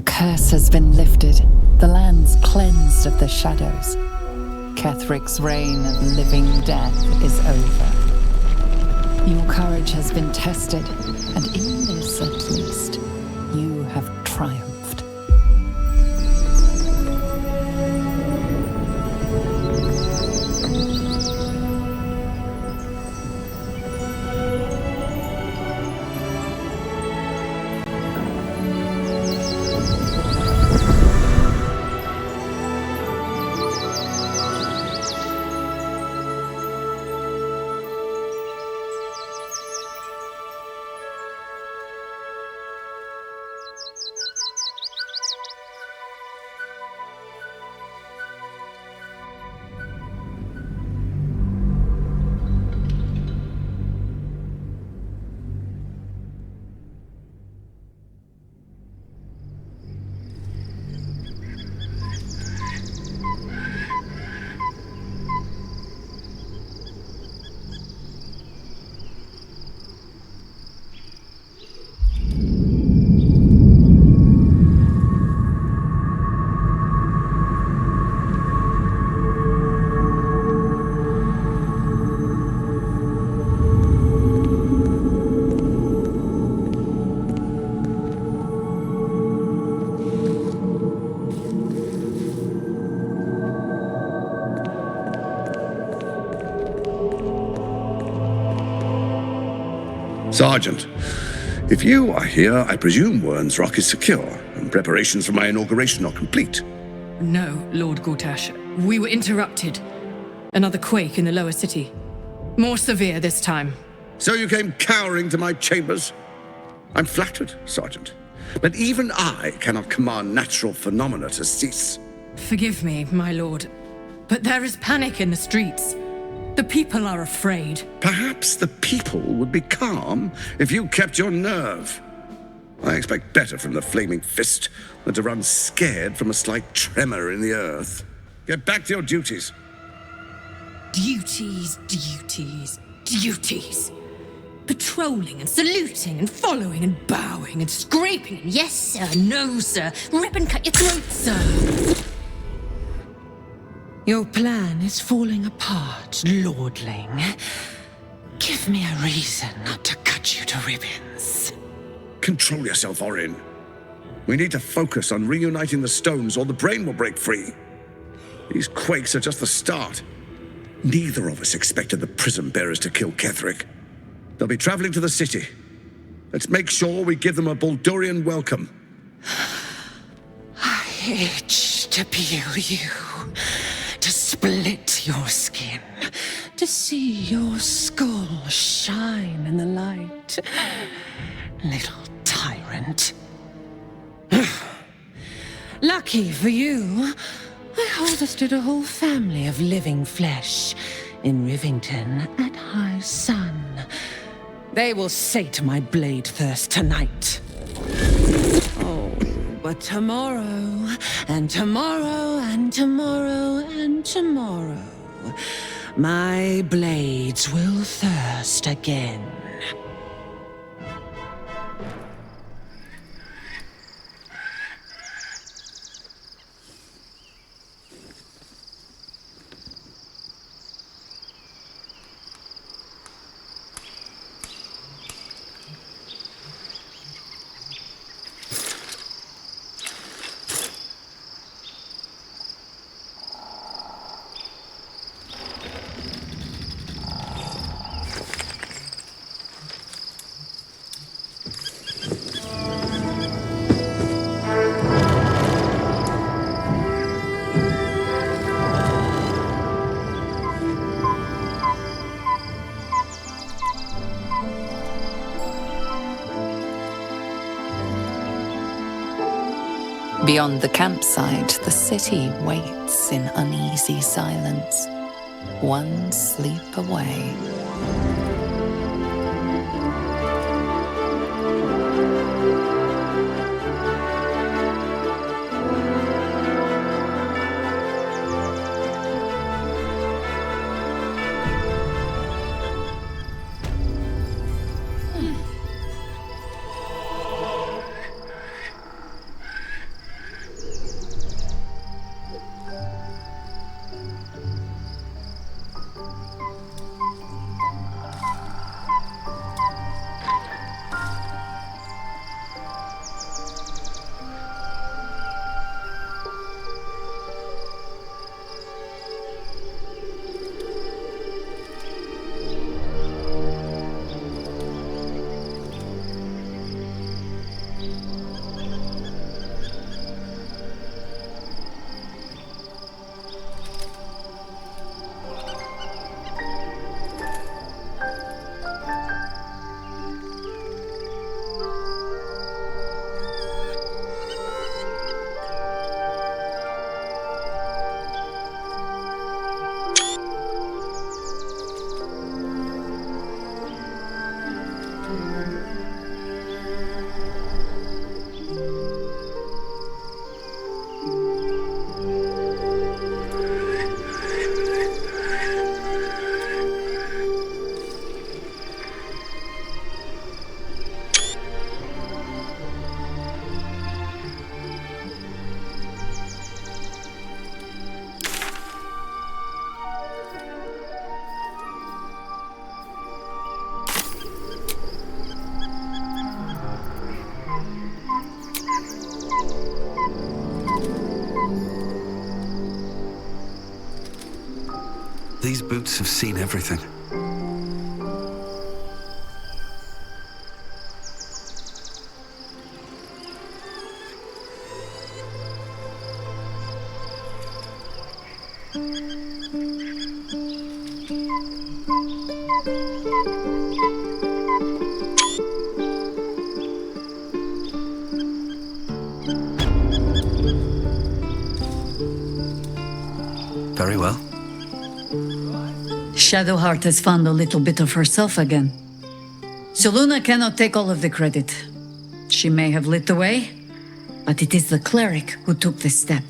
curse has been lifted, the land's cleansed of the shadows. Kethric's reign of living death is over. Your courage has been tested, and in this at least, you have triumphed. Sergeant, if you are here, I presume Wern's Rock is secure, and preparations for my inauguration are complete. No, Lord Gortash. We were interrupted. Another quake in the lower city. More severe this time. So you came cowering to my chambers? I'm flattered, Sergeant. But even I cannot command natural phenomena to cease. Forgive me, my lord, but there is panic in the streets. The people are afraid. Perhaps the people would be calm if you kept your nerve. I expect better from the flaming fist than to run scared from a slight tremor in the earth. Get back to your duties. Duties, duties, duties. Patrolling and saluting and following and bowing and scraping and yes sir, no sir, rip and cut your throat, sir. Your plan is falling apart, lordling. Give me a reason not to cut you to ribbons. Control yourself, Orin. We need to focus on reuniting the stones or the brain will break free. These quakes are just the start. Neither of us expected the prism bearers to kill Ketheric. They'll be traveling to the city. Let's make sure we give them a Baldurian welcome. I itch to peel you, to split your skin, to see your skull shine in the light. Little tyrant. Lucky for you, I harvested a whole family of living flesh in Rivington at high sun. They will sate my blade thirst tonight. Oh, but tomorrow, and tomorrow, and tomorrow, and tomorrow, my blades will thirst again. Beyond the campsite, the city waits in uneasy silence, one sleep away. These boots have seen everything. Very well. 섀도하트 has found a little bit of herself again. Soluna cannot take all of the credit. She may have lit the way, but it is the cleric who took the step.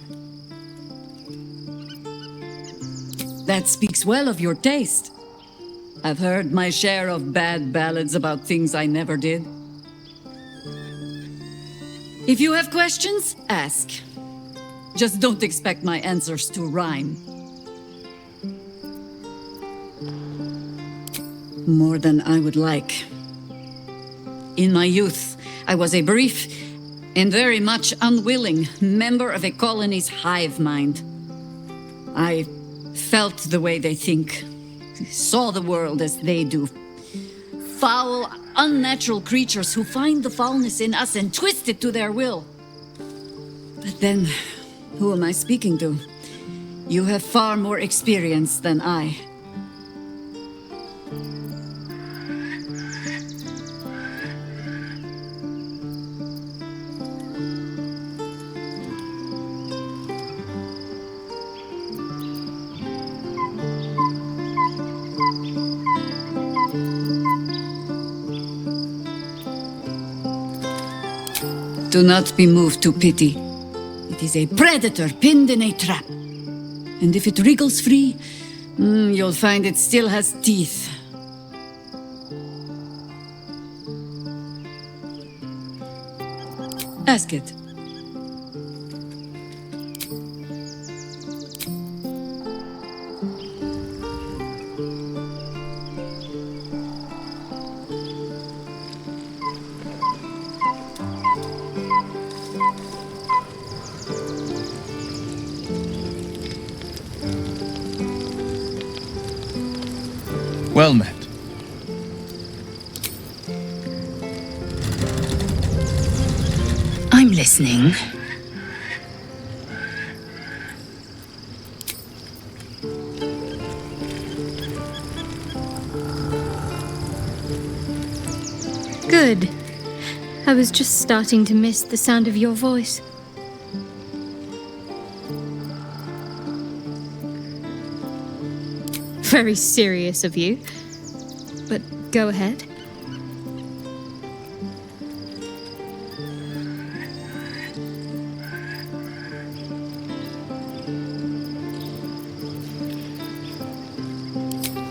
That speaks well of your taste. I've heard my share of bad ballads about things I never did. If you have questions, ask. Just don't expect my answers to rhyme. More than I would like. In my youth, I was a brief and very much unwilling member of a colony's hive mind. I felt the way they think, saw the world as they do. Foul, unnatural creatures who find the foulness in us and twist it to their will. But then, who am I speaking to? You have far more experience than I. Do not be moved to pity. It is a predator pinned in a trap. And if it wriggles free, you'll find it still has teeth. Ask it. Well met. I'm listening. Good. I was just starting to miss the sound of your voice. Very serious of you. But go ahead.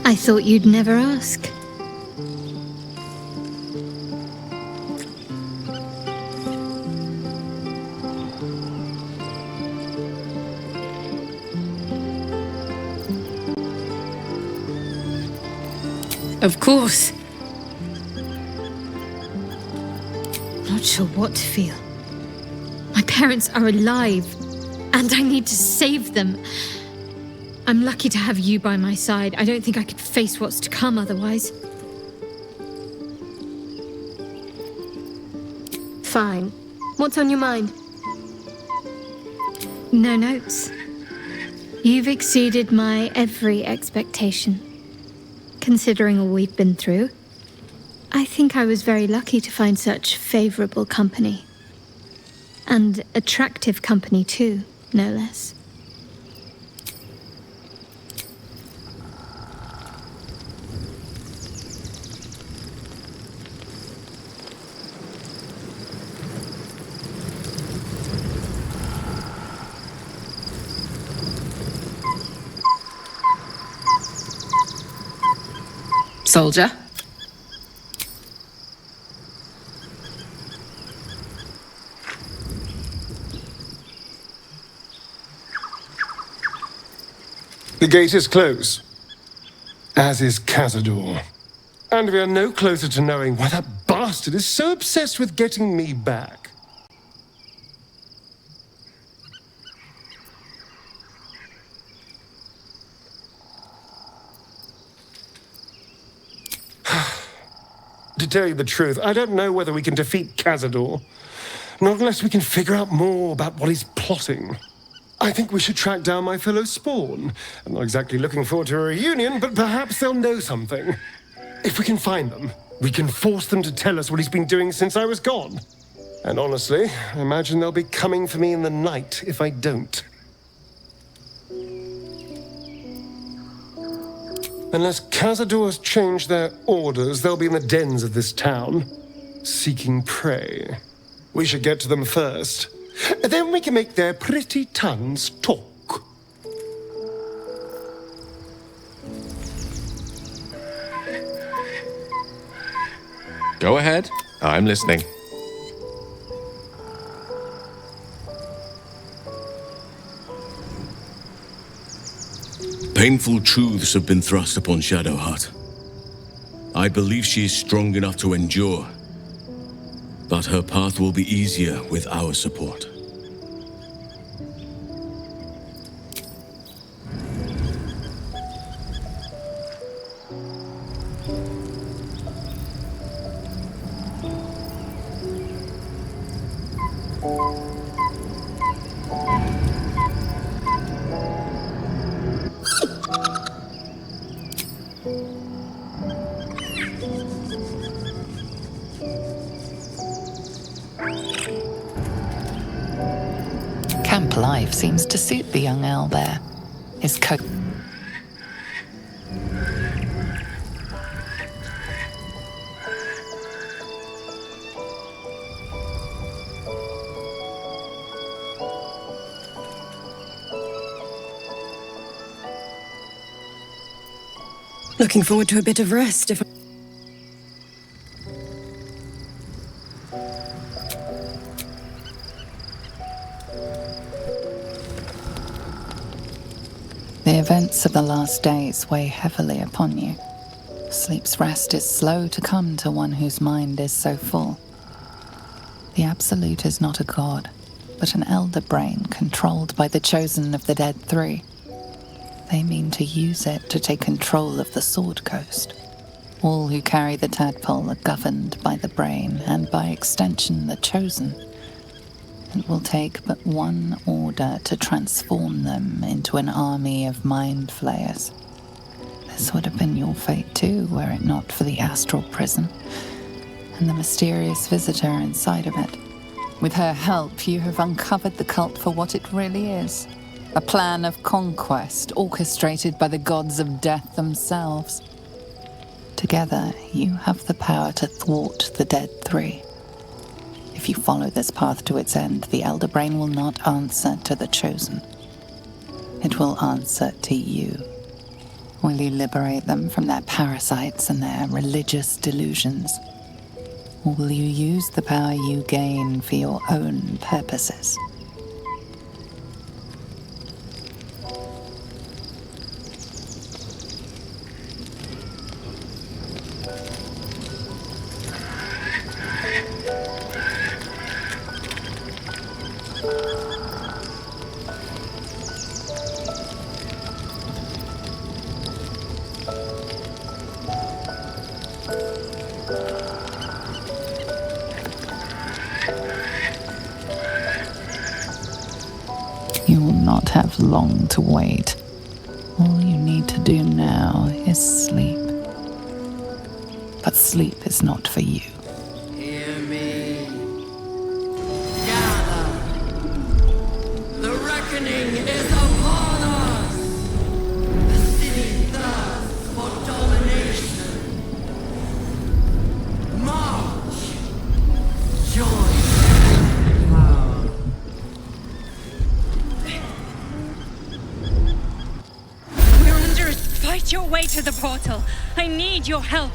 I thought you'd never ask. Of course. Not sure what to feel. My parents are alive, and I need to save them. I'm lucky to have you by my side. I don't think I could face what's to come otherwise. Fine. What's on your mind? No notes. You've exceeded my every expectation. Considering all we've been through, I think I was very lucky to find such favorable company. And attractive company too, no less. Soldier? The gate is closed, as is Kasador. And we are no closer to knowing why that bastard is so obsessed with getting me back. To tell you the truth, I don't know whether we can defeat Kasador. Not unless we can figure out more about what he's plotting. I think we should track down my fellow Spawn. I'm not exactly looking forward to a reunion, but perhaps they'll know something. If we can find them, we can force them to tell us what he's been doing since I was gone. And honestly, I imagine they'll be coming for me in the night if I don't. Unless Kasador's changed their orders, they'll be in the dens of this town, seeking prey. We should get to them first. Then we can make their pretty tongues talk. Go ahead. I'm listening. Painful truths have been thrust upon 섀도하트. I believe she is strong enough to endure, but her path will be easier with our support. Camp life seems to suit the young Earl there. His coat. Looking forward to a bit of rest if The events of the last days weigh heavily upon you. Sleep's rest is slow to come to one whose mind is so full. The Absolute is not a god, but an elder brain controlled by the chosen of the Dead Three. They mean to use it to take control of the Sword Coast. All who carry the tadpole are governed by the brain, and by extension the chosen. It will take but one order to transform them into an army of mind flayers. This would have been your fate too, were it not for the astral prison and the mysterious visitor inside of it. With her help, you have uncovered the cult for what it really is. A plan of conquest orchestrated by the gods of death themselves. Together, you have the power to thwart the Dead Three. If you follow this path to its end, the Elder Brain will not answer to the Chosen. It will answer to you. Will you liberate them from their parasites and their religious delusions? Or will you use the power you gain for your own purposes? You will not have long to wait. All you need to do now is sleep. But sleep is not for you. Hear me. Gather. The reckoning is upon us. The city thirsts for domination. March. Join power. We're under it. Fight your way to the portal. I need your help.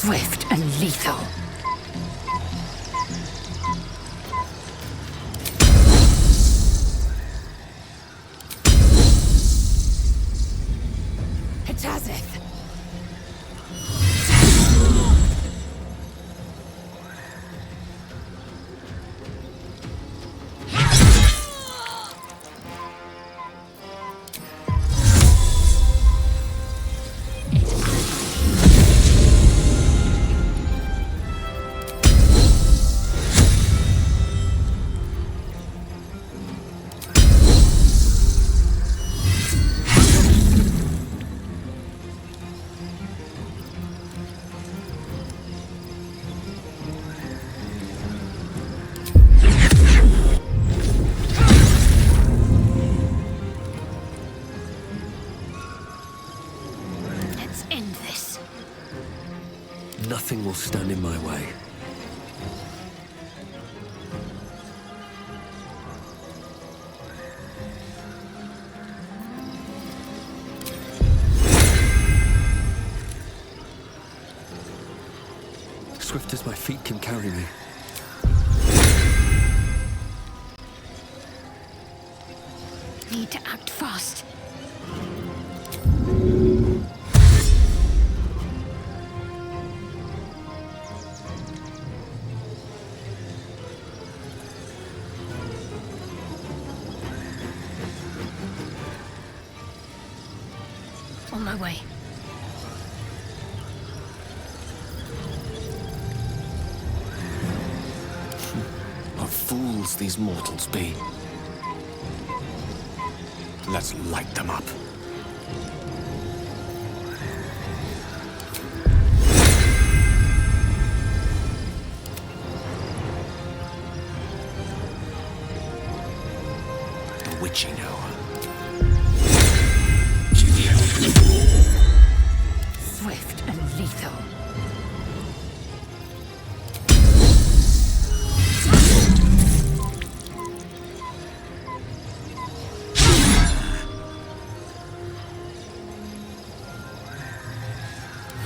Swift and lethal. Hitazeth. Nothing will stand in my way. Swift as my feet can carry me. Need to act fast. On my way. What fools these mortals be. Let's light them up. The witching hour. Swift and lethal.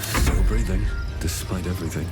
Still breathing, despite everything.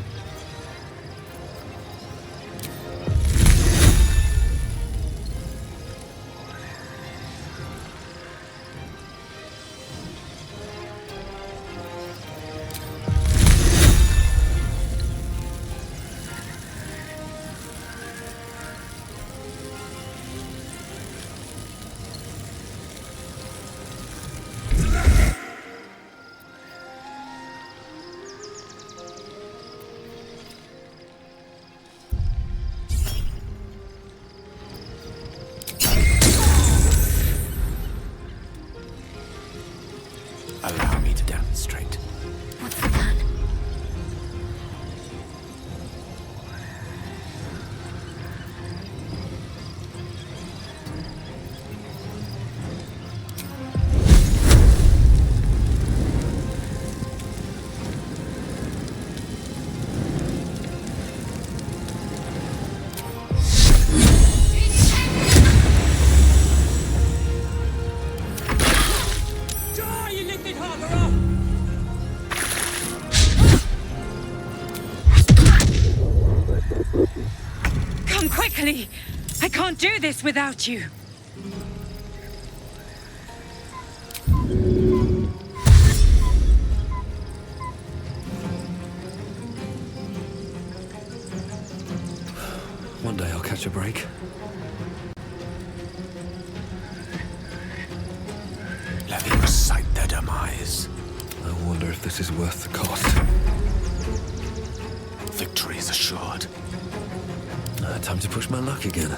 Allow me to demonstrate. What's the plan? Come quickly! I can't do this without you. One day I'll catch a break. Let me recite their demise. I wonder if this is worth the cost. Victory is assured. Time to push my luck again.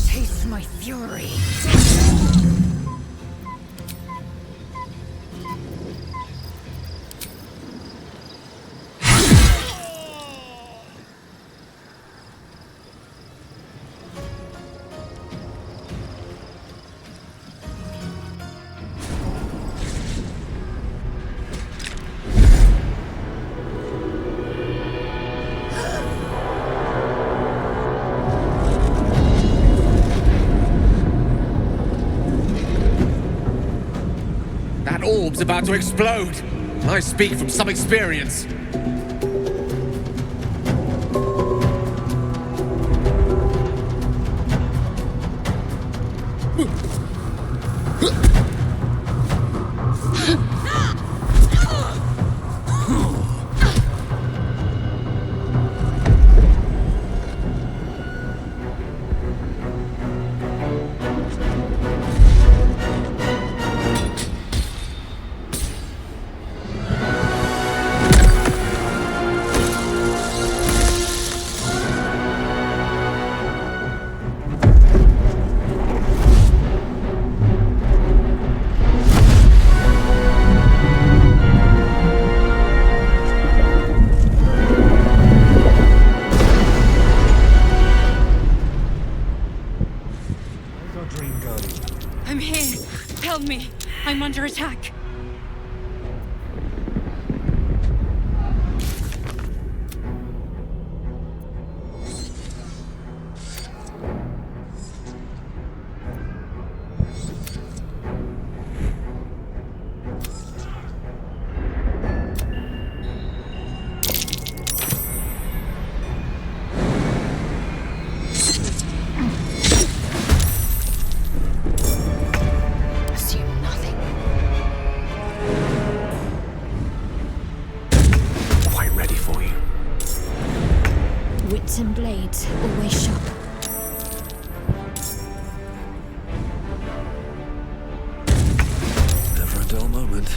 Taste my fury. world's about to explode. I speak from some experience. I'm here. Help me. I'm under attack. And blades, always sharp. Never a dull moment.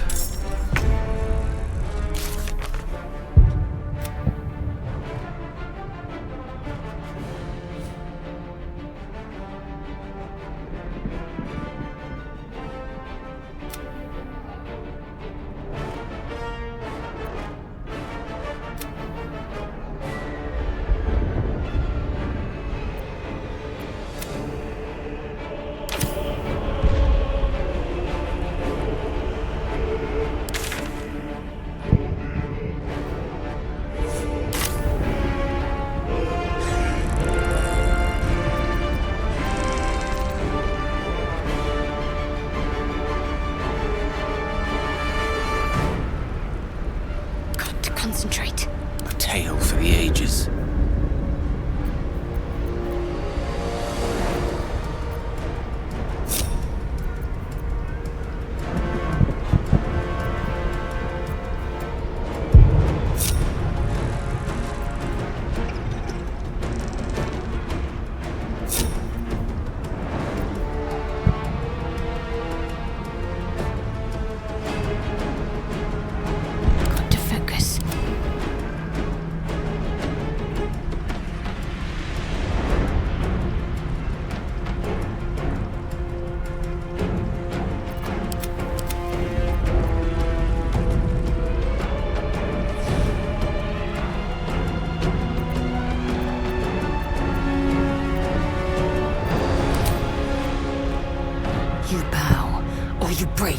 Concentrate. A tale for the ages. Got to focus. You bow, or you break.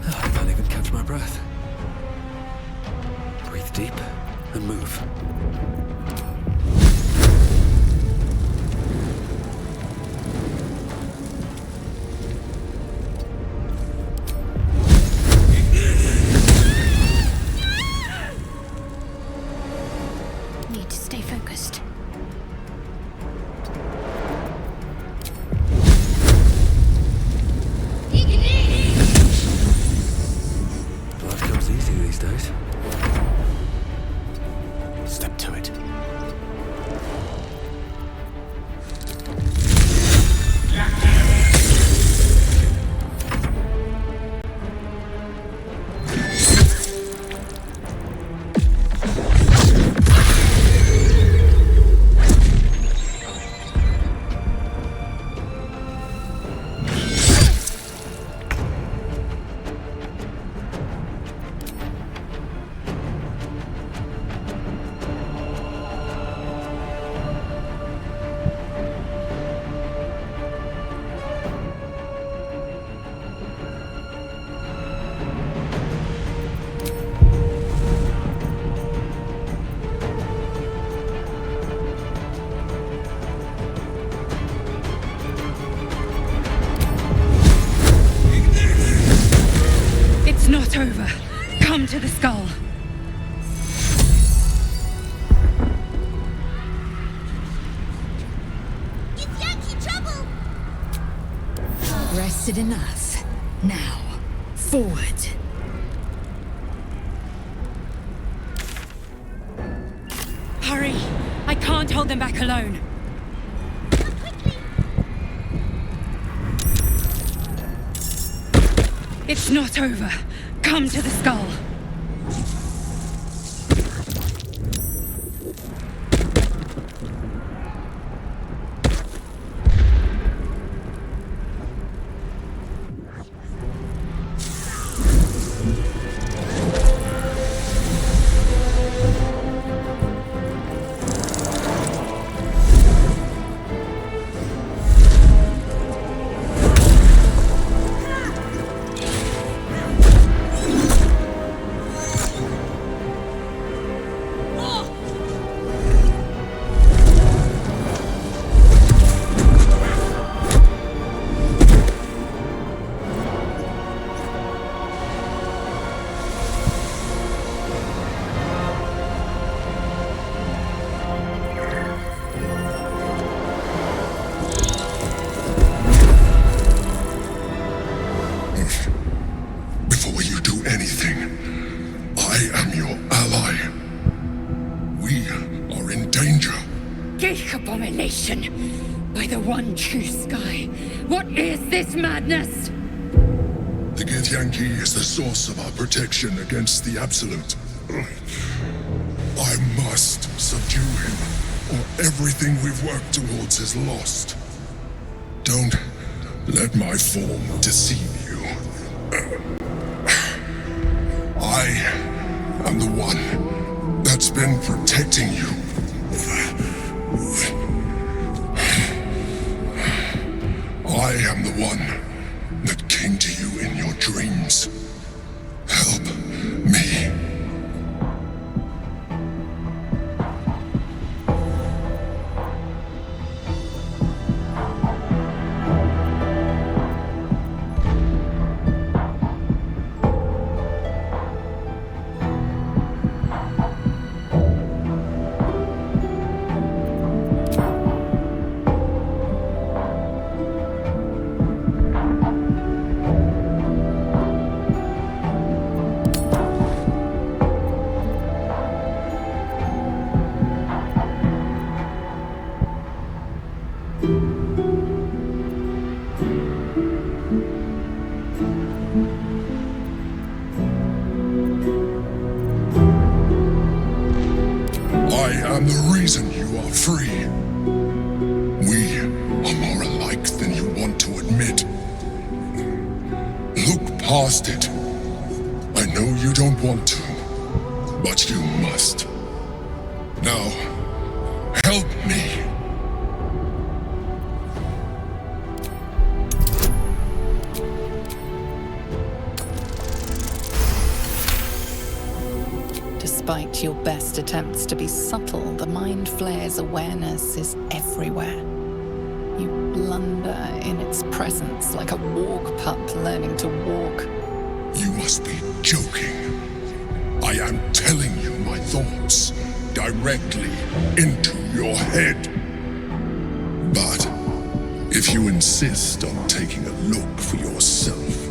I can't even catch my breath. Breathe deep and move. Rested enough. Now, forward. Hurry! I can't hold them back alone. It's not over. Come to the skull. By the one true sky, what is this madness? The Githeyanki is the source of our protection against the Absolute. I must subdue him, or everything we've worked towards is lost. Don't let my form deceive you. I am the one that's been protecting you. I am the one that came to you in your dreams. Help me. I am the reason you are free. We are more alike than you want to admit. Look past it. I know you don't want to, but you must. Now, help me. Despite your best attempts to be subtle, the Mind Flayer's awareness is everywhere. You blunder in its presence like a walk pup learning to walk. You must be joking. I am telling you my thoughts directly into your head. But if you insist on taking a look for yourself,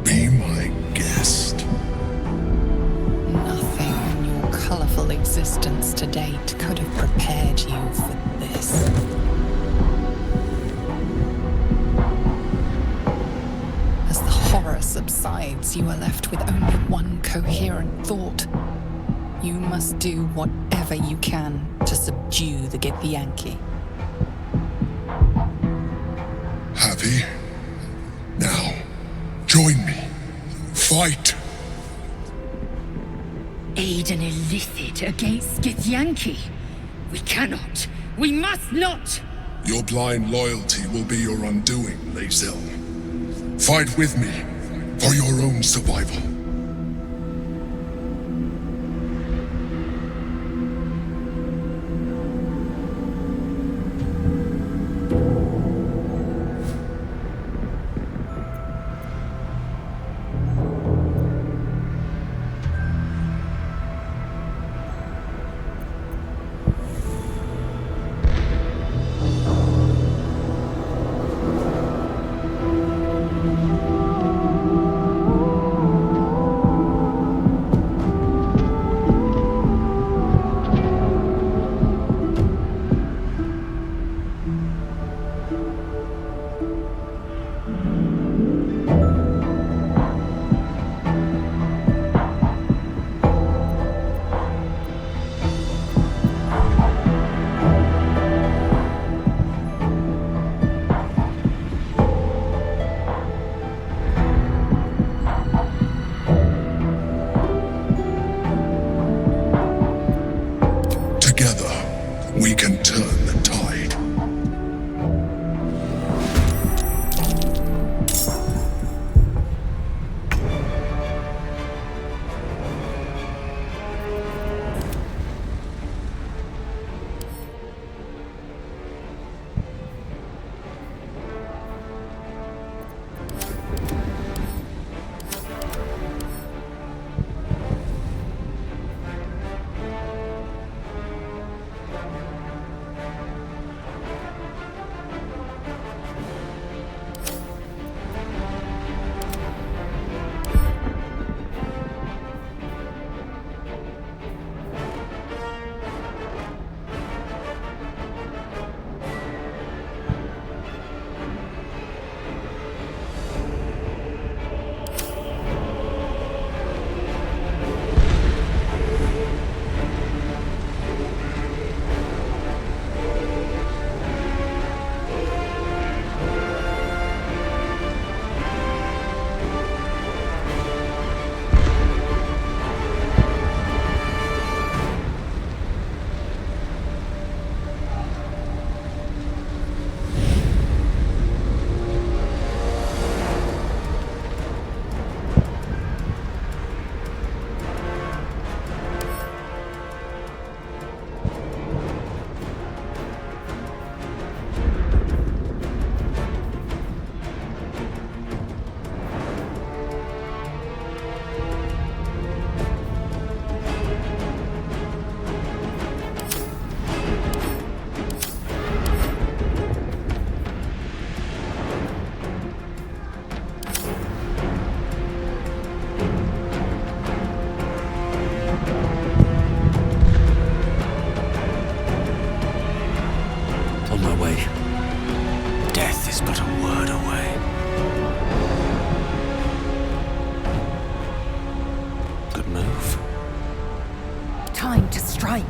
be my guest. Nothing in your colorful existence to date could have prepared you for this. As the horror subsides, you are left with only one coherent thought. You must do whatever you can to subdue the Githeyanki. Happy? Now, join me. Fight! Aid an illicit against Githeyanki. We cannot. We must not. Your blind loyalty will be your undoing, Lae'zel. Fight with me for your own survival. turn the tide. Time to strike.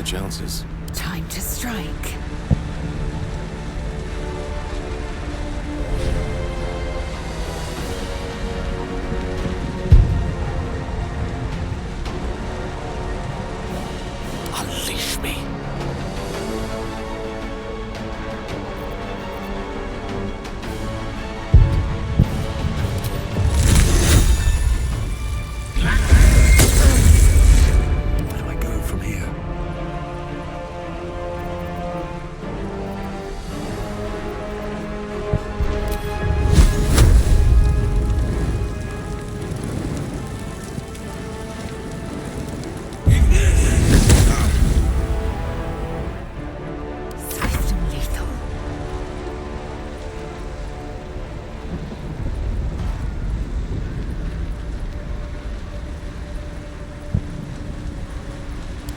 Chances. Time to strike. Unleash me. Where do I go from here?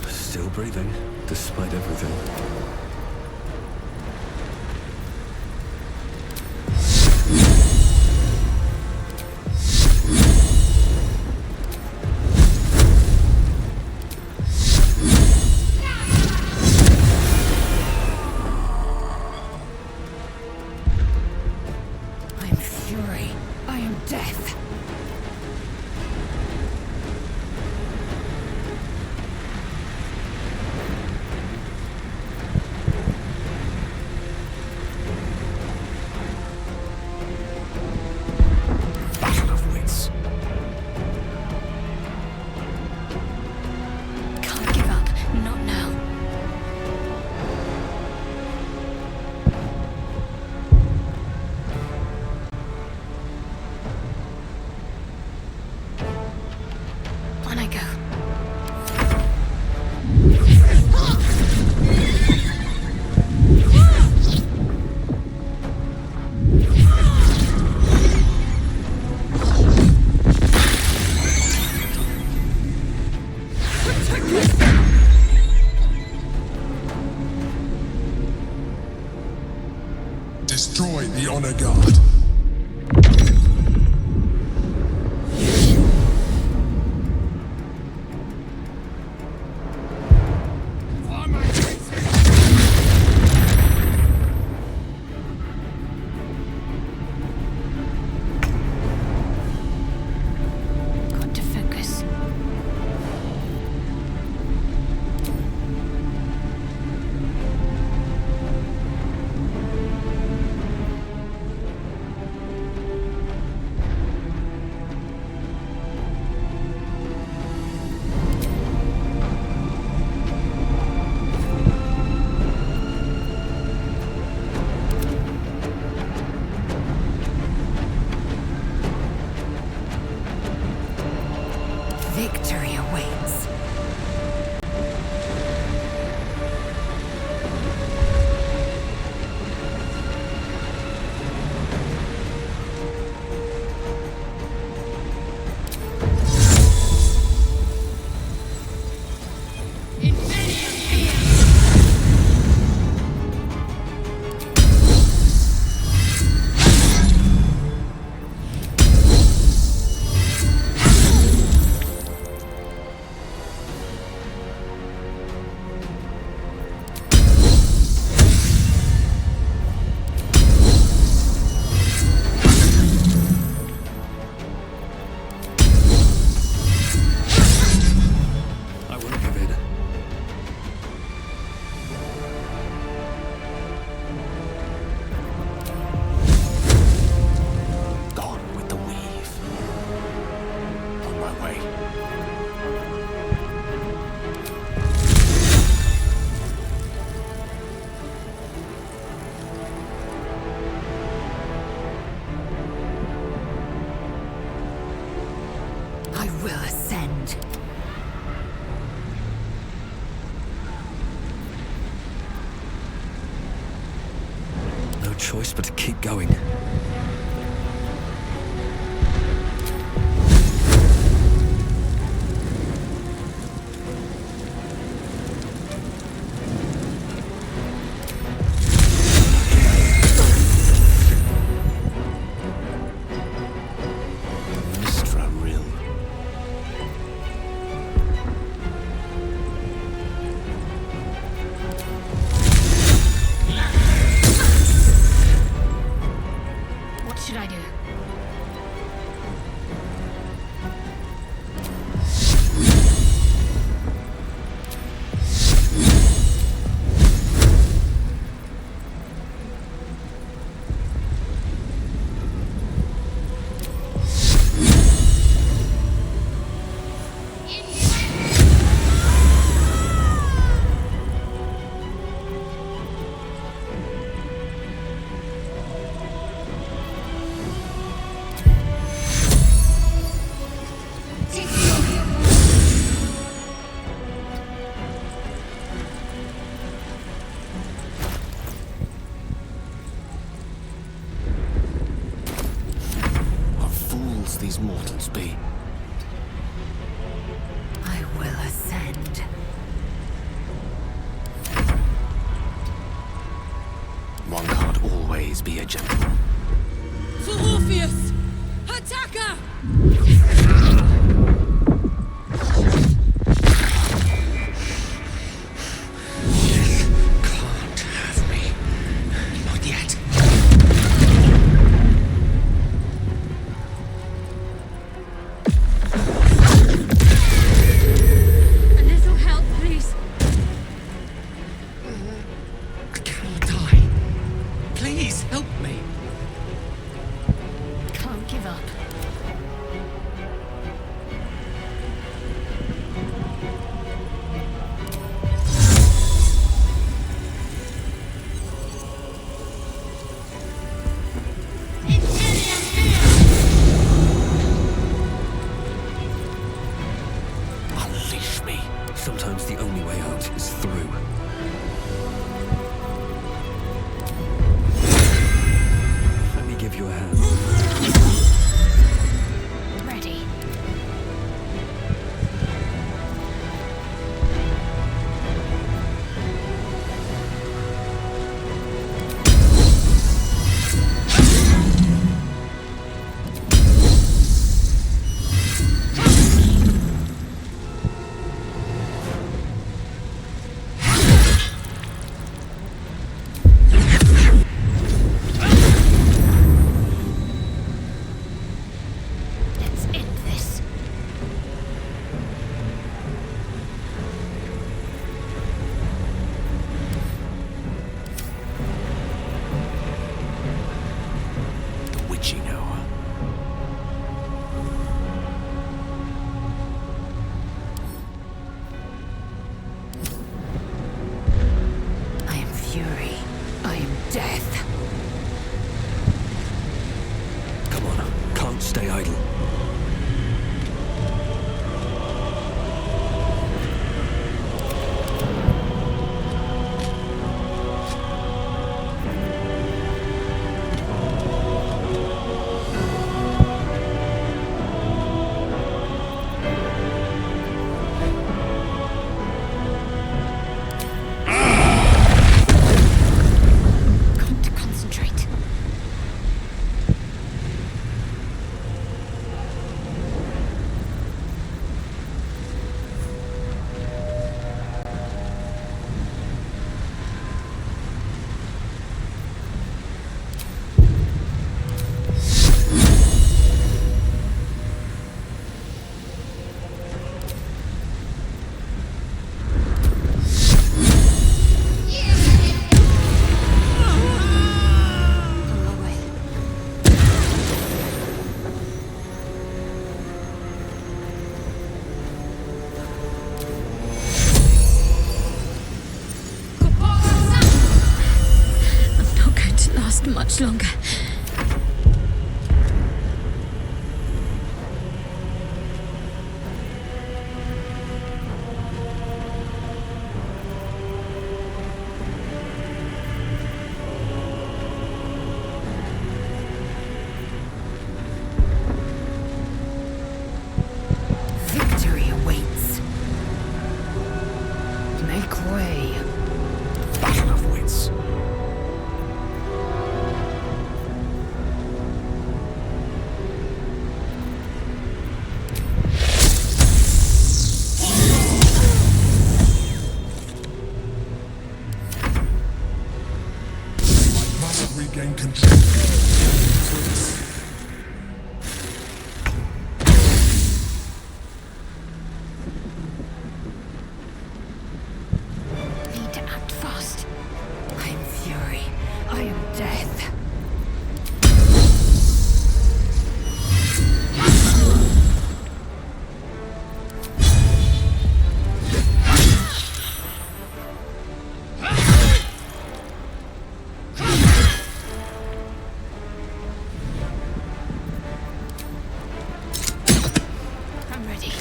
Still breathing, despite everything. I am fury. I am death. Battle of wits. Can't give up. Not now. On I go. Destroy the honor guard. Got to focus. Victory awaits. I won't give in. Gone with the weave. On my way. I will ascend. No choice but to keep going. Mistra Rill. What should I do? What fools these mortals be. I will ascend. One can't always be a gentleman. For Orpheus! Attacker! Can't have me. Not yet. up. Unleash me. Sometimes the only way out is through. Let me give you a hand. Ready. Let's end this. The witching hour. I am fury. I am death. Come on, can't stay idle. Got to concentrate. On my way. I'm not going to last much longer. Victory awaits. Make way. Battle of wits. I must regain control. Need to act fast. I am fury. I am death. I'm ready.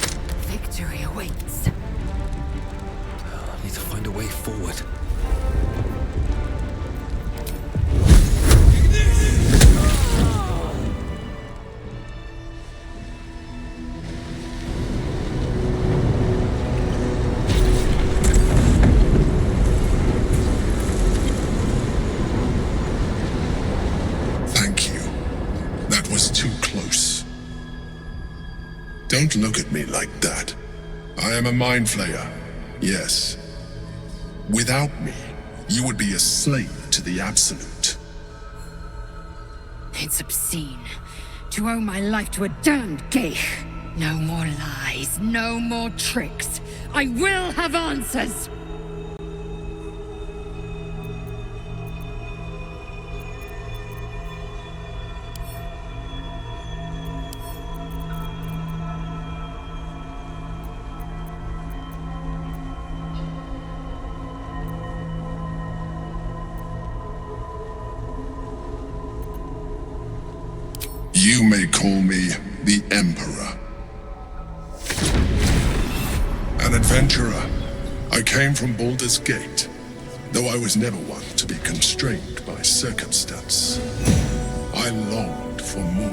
Victory awaits. I need to find a way forward. Thank you. That was too close. Don't look at me like that. I am a mind flayer. Yes. Without me, you would be a slave to the Absolute. It's obscene to owe my life to a damned geich. No more lies, no more tricks. I will have answers! You may call me the Emperor. An adventurer, I came from Baldur's Gate, though I was never one to be constrained by circumstance. I longed for more.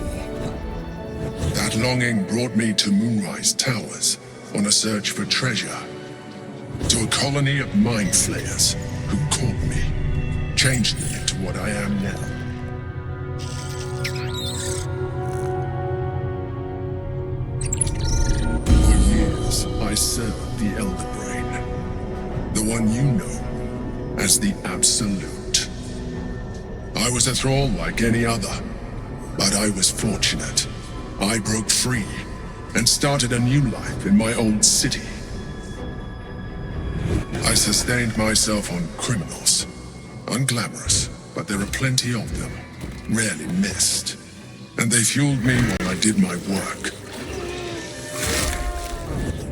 That longing brought me to Moonrise Towers on a search for treasure, to a colony of mind flayers who caught me, changed me into what I am now. For years, I served the Elder Brain, the one you know as the Absolute. I was a thrall like any other, but I was fortunate. I broke free and started a new life in my old city. I sustained myself on criminals. Unglamorous, but there are plenty of them, rarely missed. And they fueled me while I did my work.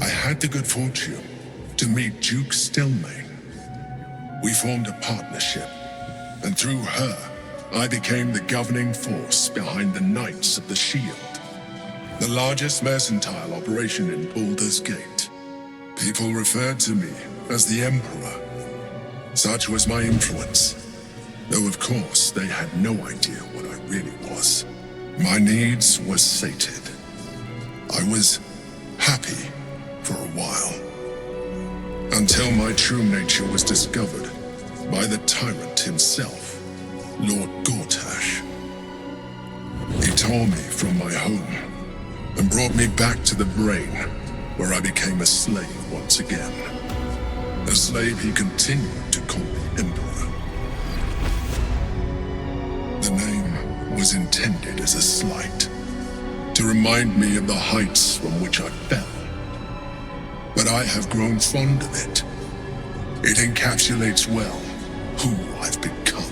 I had the good fortune to meet Duke Stelmane. We formed a partnership, and through her, I became the governing force behind the Knights of the Shield, the largest mercantile operation in Baldur's Gate. People referred to me as the Emperor. Such was my influence, though of course they had no idea what I really was. My needs were sated. I was happy for a while, until my true nature was discovered by the tyrant himself, Lord Gortash. He tore me from my home and brought me back to the Brain, where I became a slave once again. A slave he continued to call the Emperor. The name was intended as a slight, to remind me of the heights from which I fell. But I have grown fond of it. It encapsulates well who I've become.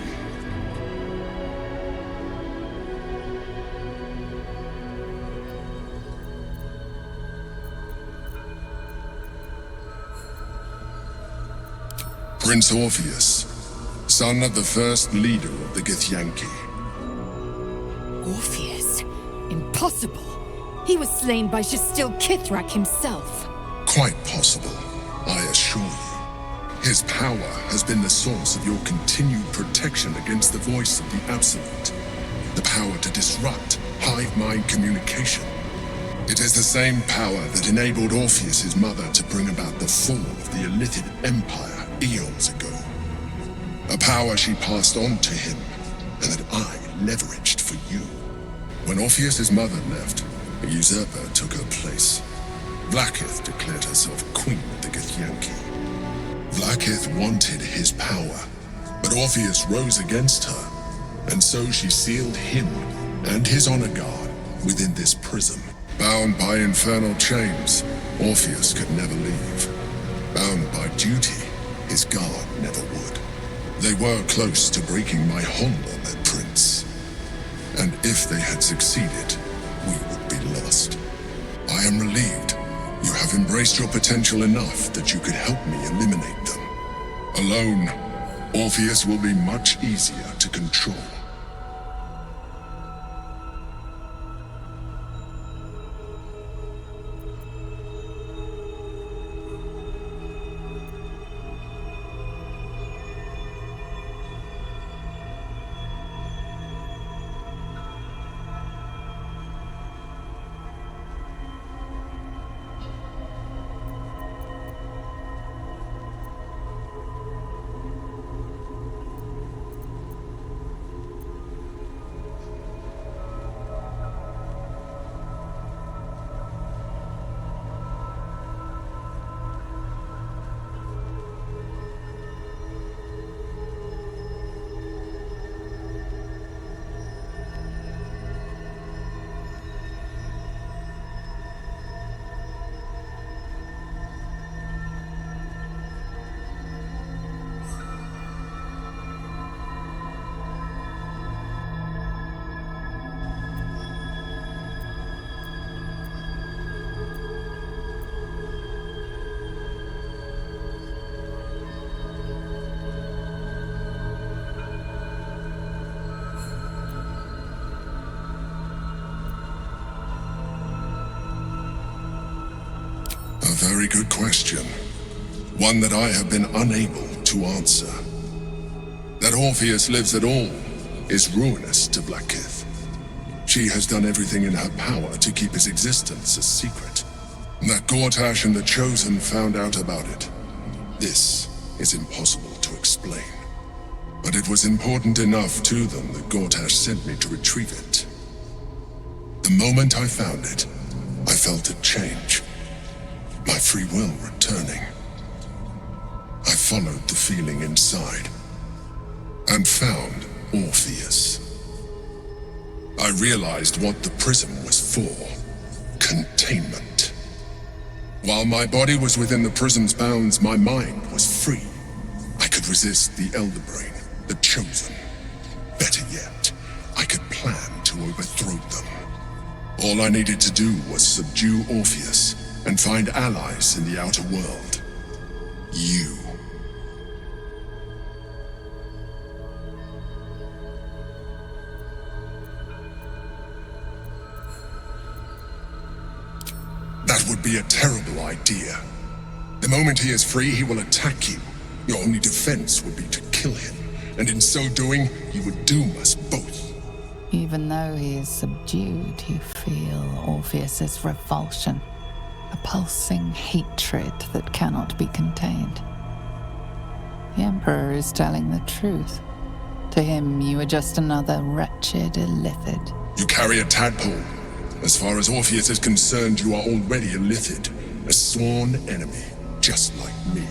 Prince Orpheus, son of the first leader of the Githyanki. Orpheus? Impossible. He was slain by Shastil Kithrak himself. Quite possible, I assure you. His power has been the source of your continued protection against the voice of the Absolute. The power to disrupt hive mind communication. It is the same power that enabled Orpheus's mother to bring about the fall of the Illithid Empire eons ago. A power she passed on to him, and that I leveraged for you. When Orpheus's mother left, a usurper took her place. Vlaakith declared herself queen of the Githyanki. Vlaakith wanted his power, but Orpheus rose against her, and so she sealed him and his honor guard within this prison. Bound by infernal chains, Orpheus could never leave. Bound by duty, his guard never would. They were close to breaking my hold on that prince. And if they had succeeded, we would be lost. I am relieved. You have embraced your potential enough that you could help me eliminate them. Alone, Orpheus will be much easier to control. A very good question. One that I have been unable to answer. That Orpheus lives at all is ruinous to Blackith. She has done everything in her power to keep his existence a secret. That Gortash and the Chosen found out about it. This is impossible to explain. But it was important enough to them that Gortash sent me to retrieve it. The moment I found it, I felt a change. My free will returning. I followed the feeling inside and found Orpheus. I realized what the prism was for. Containment. While my body was within the prism's bounds, my mind was free. I could resist the Elder Brain, the Chosen. Better yet, I could plan to overthrow them. All I needed to do was subdue Orpheus and find allies in the outer world. You. That would be a terrible idea. The moment he is free, he will attack you. Your only defense would be to kill him, and in so doing, he would doom us both. Even though he is subdued, you feel Orpheus's revulsion, a pulsing hatred that cannot be contained. The Emperor is telling the truth. To him, you are just another wretched illithid. You carry a tadpole. As far as Orpheus is concerned, you are already a Lithid, a sworn enemy, just like me.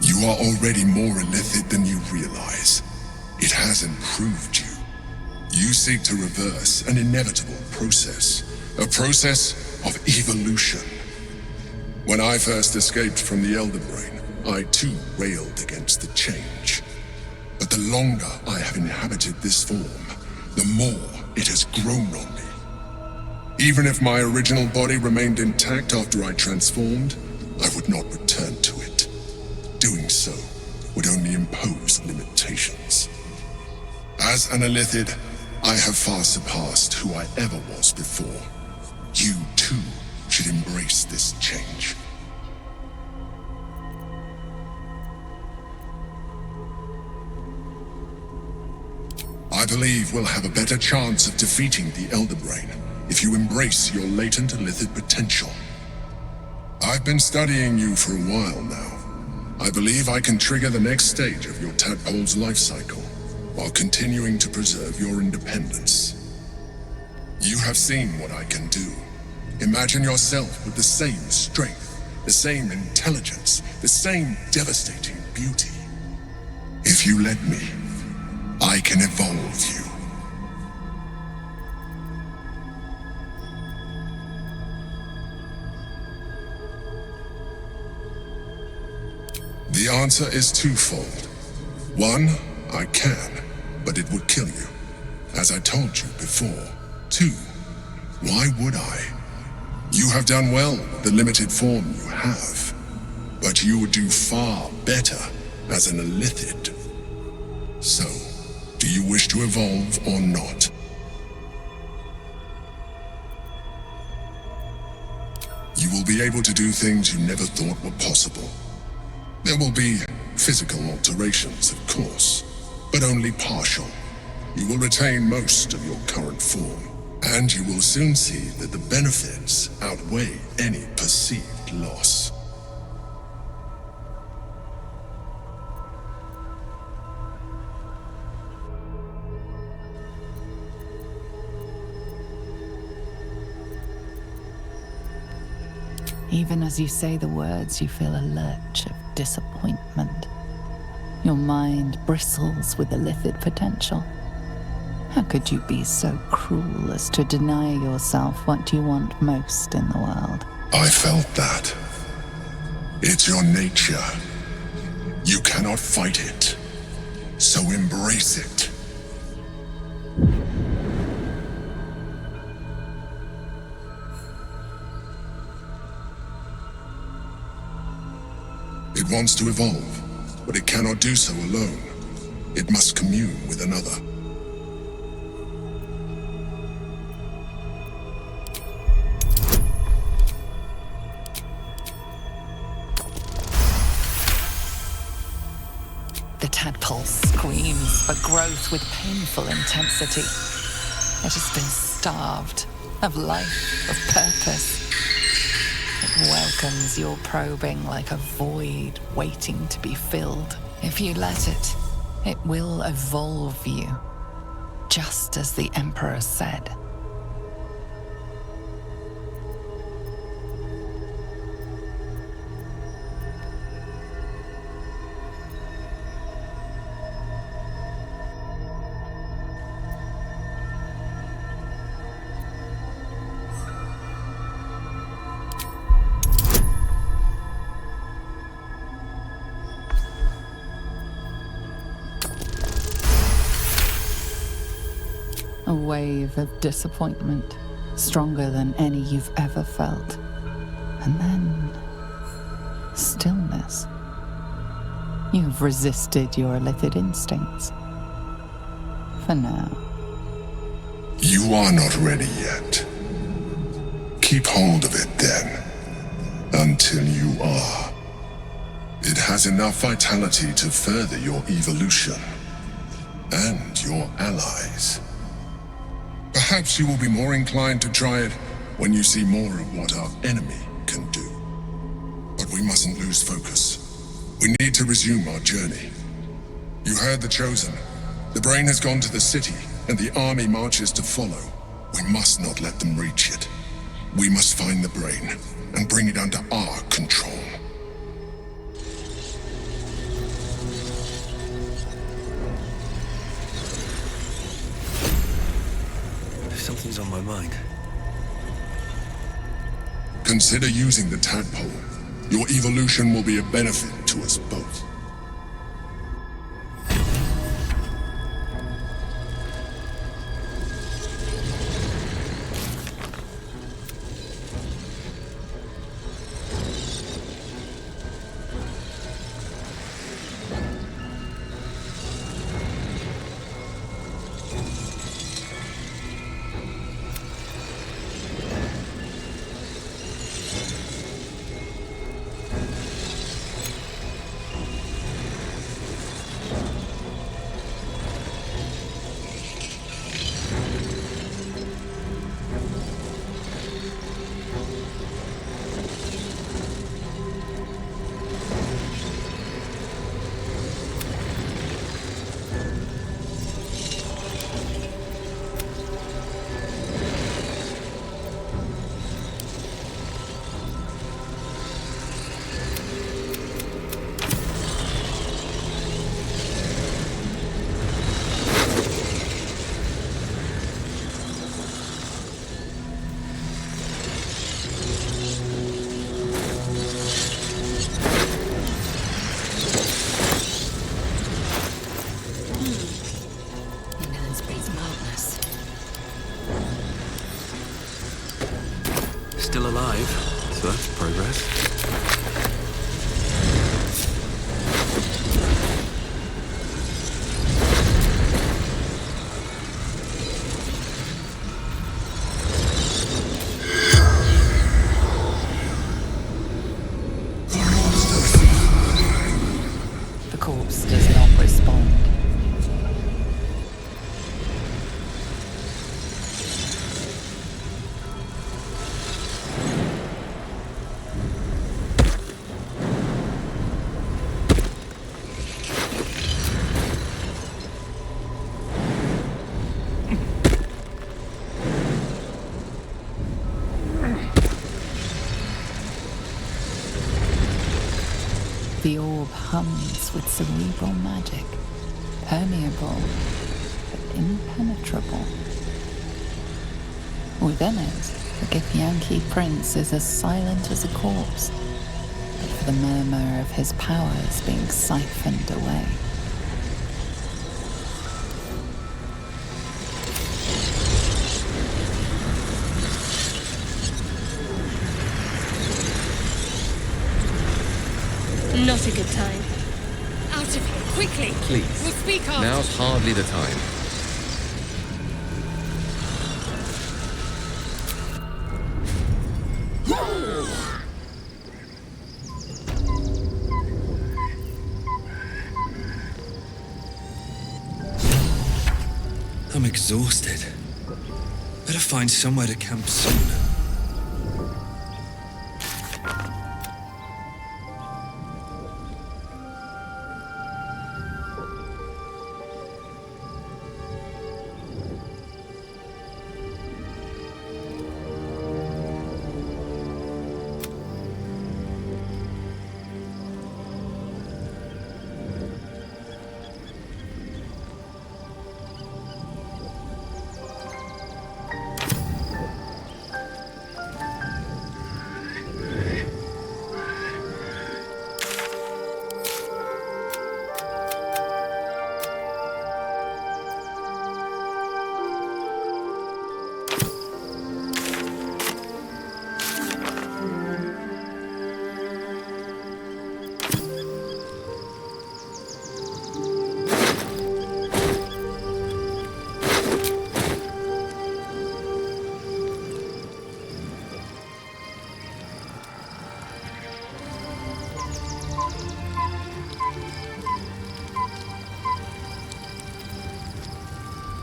You are already more illithid than you realize. It has improved you. You seek to reverse an inevitable process. A process of evolution. When I first escaped from the Elder Brain, I too railed against the change. But the longer I have inhabited this form, the more it has grown on me. Even if my original body remained intact after I transformed, I would not return to it. Doing so would only impose limitations. As an illithid, I have far surpassed who I ever was before. You, too, should embrace this change. I believe we'll have a better chance of defeating the Elder Brain if you embrace your latent illithid potential. I've been studying you for a while now. I believe I can trigger the next stage of your tadpole's life cycle, while continuing to preserve your independence. You have seen what I can do. Imagine yourself with the same strength, the same intelligence, the same devastating beauty. If you let me, I can evolve you. The answer is twofold. One, I can, but it would kill you, as I told you before. Two, why would I? You have done well with the limited form you have, but you would do far better as an illithid. So, do you wish to evolve or not? You will be able to do things you never thought were possible. There will be physical alterations, of course, but only partial. You will retain most of your current form, and you will soon see that the benefits outweigh any perceived loss. Even as you say the words, you feel a lurch of disappointment. Your mind bristles with illithid potential. How could you be so cruel as to deny yourself what you want most in the world? I felt that. It's your nature. You cannot fight it. So embrace it. It wants to evolve, but it cannot do so alone. It must commune with another. The tadpole screams for growth with painful intensity. It has been starved of life, of purpose. It welcomes your probing like a void waiting to be filled. If you let it, it will evolve you, just as the Emperor said. A wave of disappointment, stronger than any you've ever felt. And then, stillness. You've resisted your illithid instincts. For now. You are not ready yet. Keep hold of it then, until you are. It has enough vitality to further your evolution, and your allies. Perhaps you will be more inclined to try it when you see more of what our enemy can do. But we mustn't lose focus. We need to resume our journey. You heard the Chosen. The brain has gone to the city, and the army marches to follow. We must not let them reach it. We must find the brain and bring it under our control. Something's on my mind. Consider using the tadpole. Your evolution will be a benefit to us both. Still alive, so that's progress. The corpse does not respond. The orb hums with cerebral magic, permeable but impenetrable. Within it, the Githyanki prince is as silent as a corpse, but for the murmur of his powers being siphoned away. not a good time. Out of here, quickly! Please. We'll speak after. Now's hardly the time. I'm exhausted. Better find somewhere to camp soon.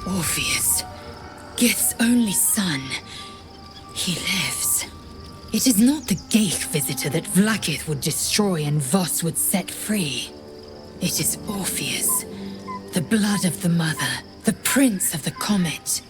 Orpheus, Gith's only son. He lives. It is not the Geich visitor that Vlaakith would destroy and Voss would set free. It is Orpheus, the blood of the mother, the prince of the comet.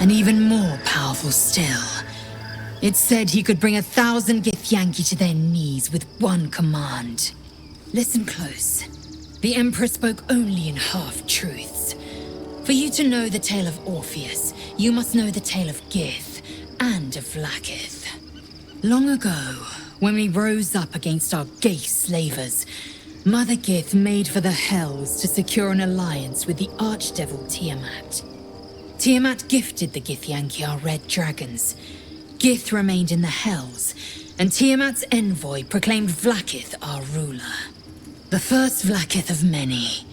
And even more powerful still. It said he could bring 1,000 Githyanki to their knees with one command. Listen close. The Emperor spoke only in half-truths. For you to know the tale of Orpheus, you must know the tale of Gith and of Vlaakith. Long ago, when we rose up against our Geich slavers, Mother Gith made for the Hells to secure an alliance with the Archdevil Tiamat. Tiamat gifted the Githyanki our red dragons. Gith remained in the Hells, and Tiamat's envoy proclaimed Vlaakith our ruler. The first Vlaakith of many.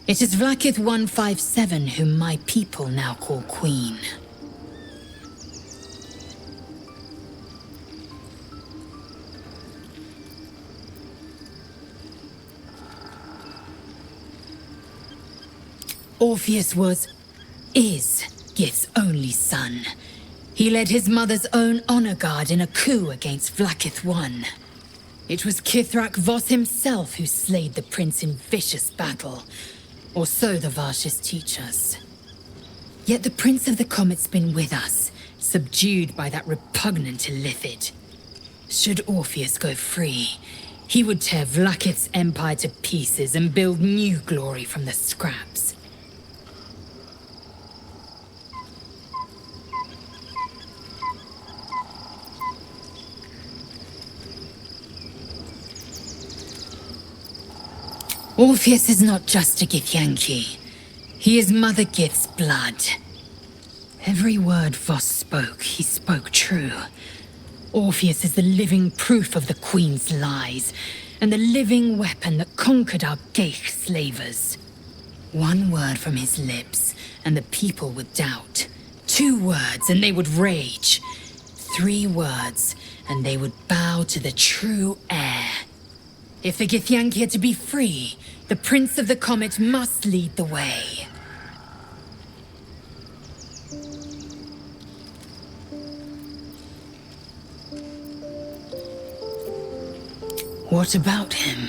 It is Vlaakith 157 whom my people now call Queen. Orpheus is Gith's only son. He led his mother's own honor guard in a coup against Vlaakith I. It was Kithrak Voss himself who slayed the prince in vicious battle, or so the Varshas teach us. Yet the Prince of the Comet's been with us, subdued by that repugnant Illithid. Should Orpheus go free, he would tear Vlaakith's empire to pieces and build new glory from the scraps. Orpheus is not just a Githyanki. He is Mother Gith's blood. Every word Voss spoke, he spoke true. Orpheus is the living proof of the Queen's lies, and the living weapon that conquered our Geich slavers. One word from his lips, and the people would doubt. 2 words, and they would rage. 3 words, and they would bow to the true heir. If the Githyanki are to be free, the Prince of the Comet must lead the way. What about him?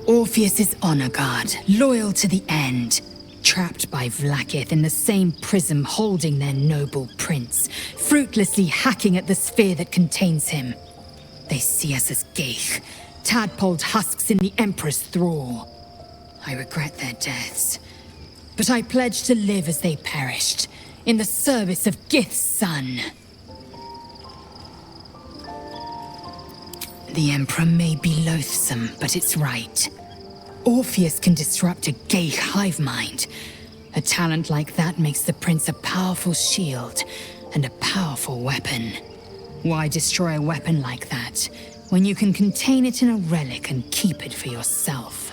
Orpheus's honor guard, loyal to the end. Trapped by Vlaakith in the same prism holding their noble prince, fruitlessly hacking at the sphere that contains him. They see us as geich, tadpoled husks in the Emperor's thrall. I regret their deaths, but I pledge to live as they perished, in the service of Gith's son. The Emperor may be loathsome, but it's right. Orpheus can disrupt a geich hive mind. A talent like that makes the Prince a powerful shield and a powerful weapon. Why destroy a weapon like that, when you can contain it in a relic and keep it for yourself?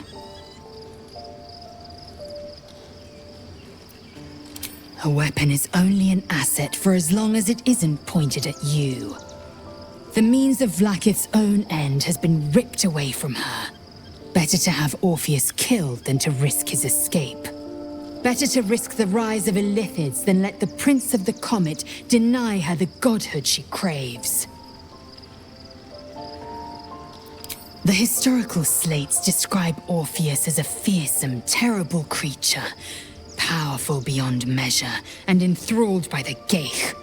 A weapon is only an asset for as long as it isn't pointed at you. The means of Vlaakith's own end has been ripped away from her. Better to have Orpheus killed than to risk his escape. Better to risk the rise of Illithids than let the Prince of the Comet deny her the godhood she craves. The historical slates describe Orpheus as a fearsome, terrible creature, powerful beyond measure and enthralled by the geich.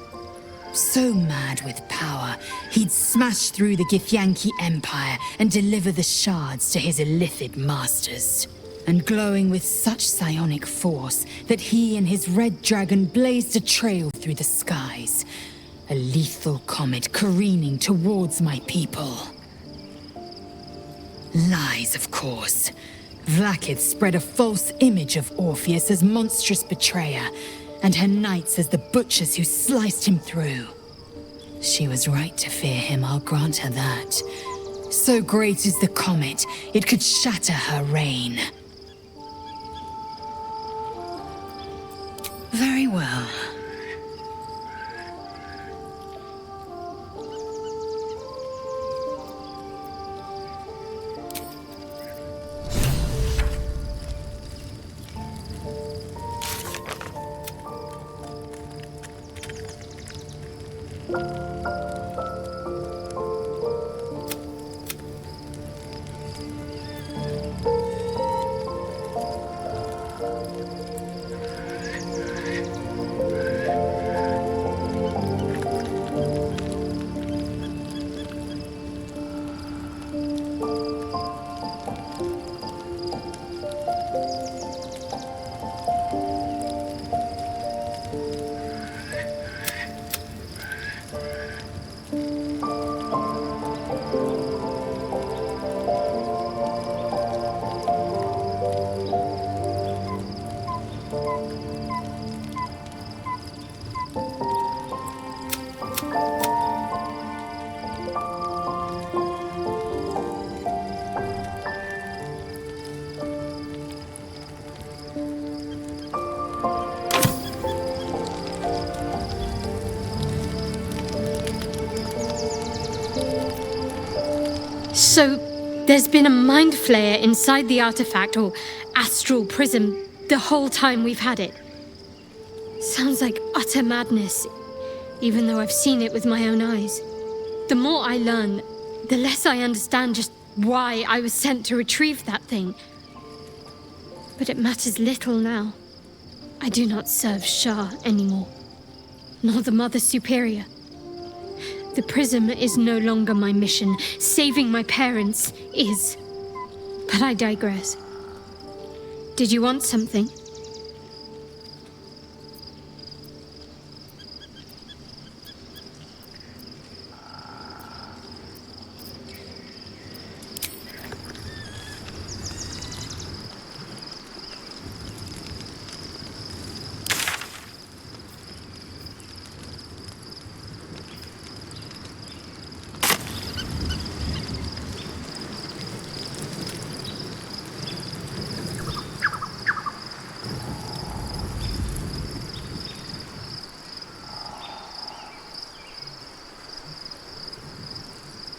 So mad with power, he'd smash through the Githyanki Empire and deliver the shards to his Illithid masters. And glowing with such psionic force that he and his red dragon blazed a trail through the skies. A lethal comet careening towards my people. Lies, of course. Vlaakith spread a false image of Orpheus as monstrous betrayer, and her knights as the butchers who sliced him through. She was right to fear him, I'll grant her that. So great is the comet, it could shatter her reign. Very well. So, there's been a mind flayer inside the artifact, or astral prism, the whole time we've had it. Sounds like utter madness, even though I've seen it with my own eyes. The more I learn, the less I understand just why I was sent to retrieve that thing. But it matters little now. I do not serve Shah anymore, nor the Mother Superior. The prism is no longer my mission. Saving my parents is. But I digress. Did you want something?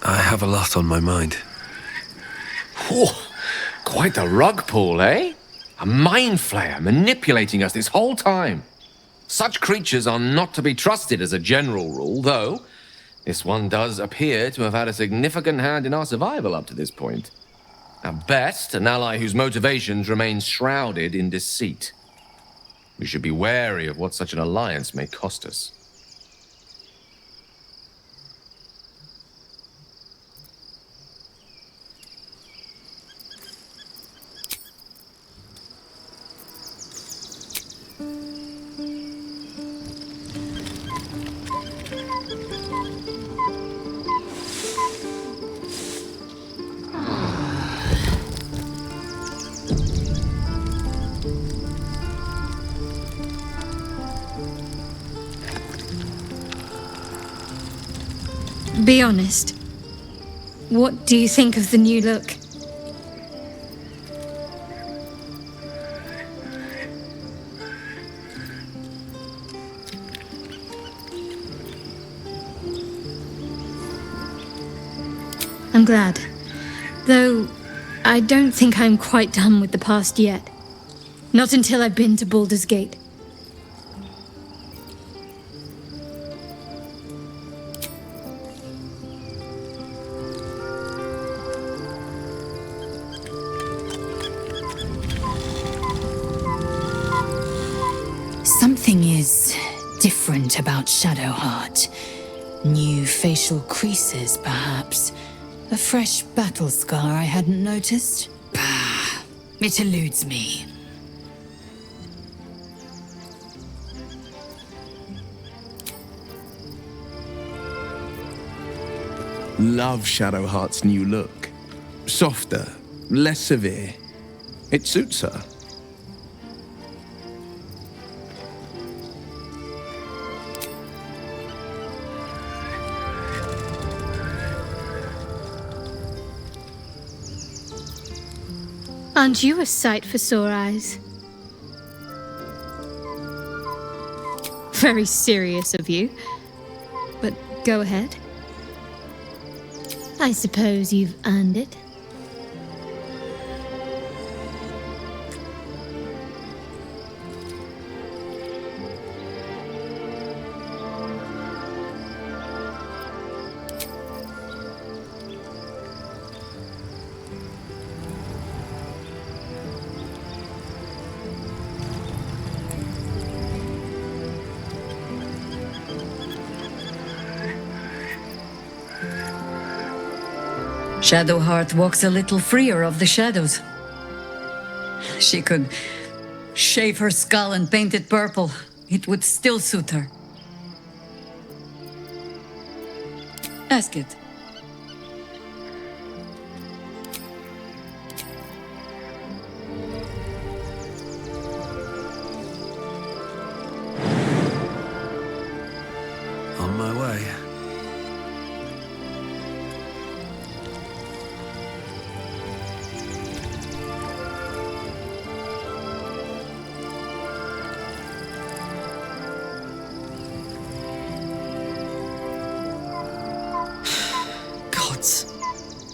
I have a lot on my mind. Oh, quite the rug pull, eh? A mind flayer manipulating us this whole time. Such creatures are not to be trusted as a general rule, though this one does appear to have had a significant hand in our survival up to this point. At best, an ally whose motivations remain shrouded in deceit. We should be wary of what such an alliance may cost us. Be honest. What do you think of the new look? I'm glad. Though, I don't think I'm quite done with the past yet. Not until I've been to Baldur's Gate. Something is different about 섀도하트. New facial creases, perhaps. A fresh battle scar I hadn't noticed. Bah, it eludes me. Love 섀도하트's new look. Softer, less severe. It suits her. Aren't you a sight for sore eyes? Very serious of you. But go ahead. I suppose you've earned it. 섀도하트 walks a little freer of the shadows. She could shave her skull and paint it purple. It would still suit her. Ask it. On my way.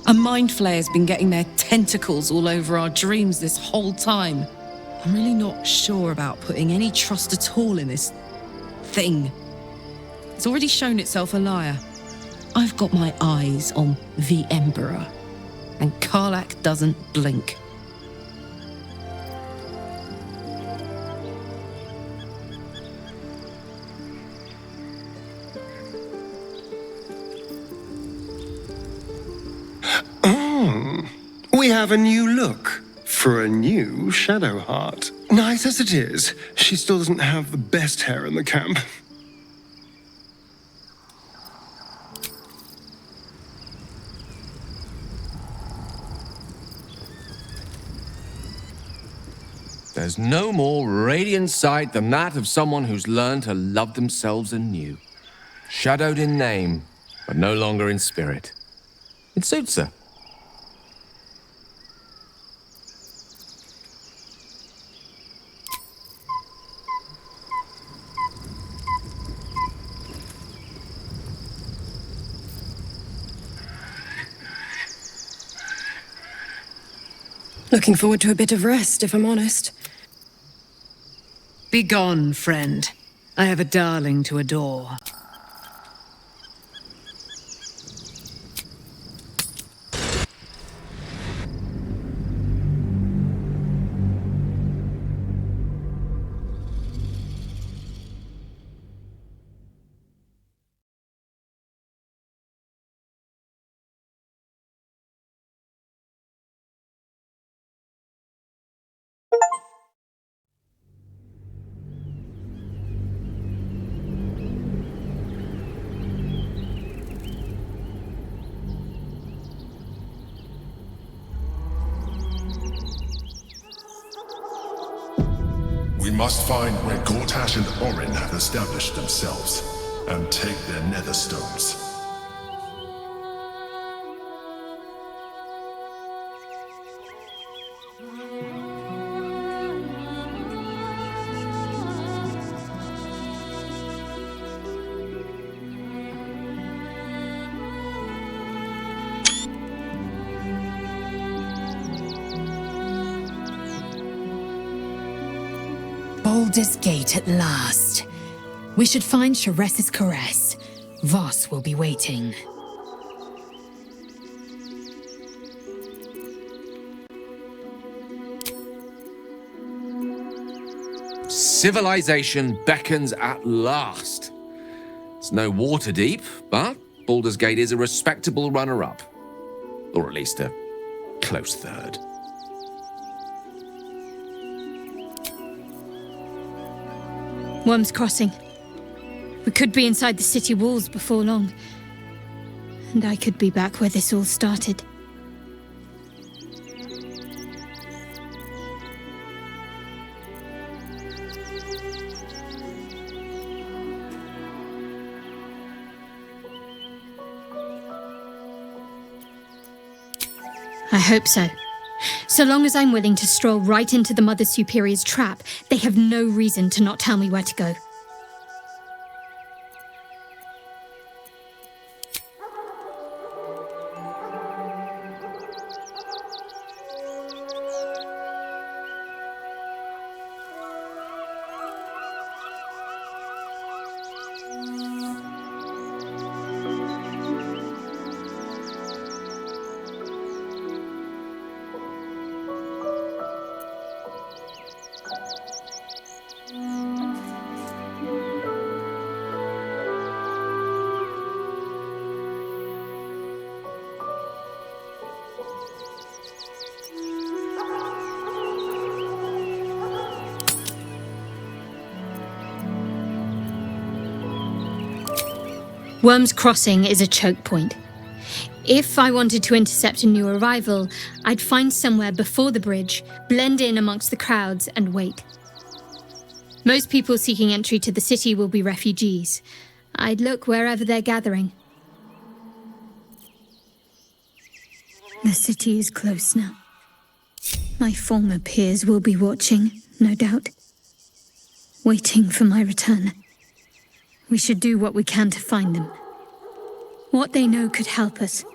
A mind flayer's been getting their tentacles all over our dreams this whole time. I'm really not sure about putting any trust at all in this thing. It's already shown itself a liar. I've got my eyes on the Emperor, and Karlach doesn't blink. We have a new look for a new 섀도하트. Nice as it is, she still doesn't have the best hair in the camp. There's no more radiant sight than that of someone who's learned to love themselves anew. Shadowed in name, but no longer in spirit. It suits her. Looking forward to a bit of rest, if I'm honest. Be gone, friend. I have a darling to adore. We must find where Gortash and Orin have established themselves, and take their nether stones. Baldur's Gate at last. We should find Sharess's caress. Voss will be waiting. Civilization beckons at last. It's no Waterdeep, but Baldur's Gate is a respectable runner-up. Or at least a close third. Worm's Crossing. We could be inside the city walls before long. And I could be back where this all started. I hope so. So long as I'm willing to stroll right into the Mother Superior's trap, they have no reason to not tell me where to go. Worm's Crossing is a choke point. If I wanted to intercept a new arrival, I'd find somewhere before the bridge, blend in amongst the crowds, and wait. Most people seeking entry to the city will be refugees. I'd look wherever they're gathering. The city is close now. My former peers will be watching, no doubt. Waiting for my return. We should do what we can to find them. What they know could help us.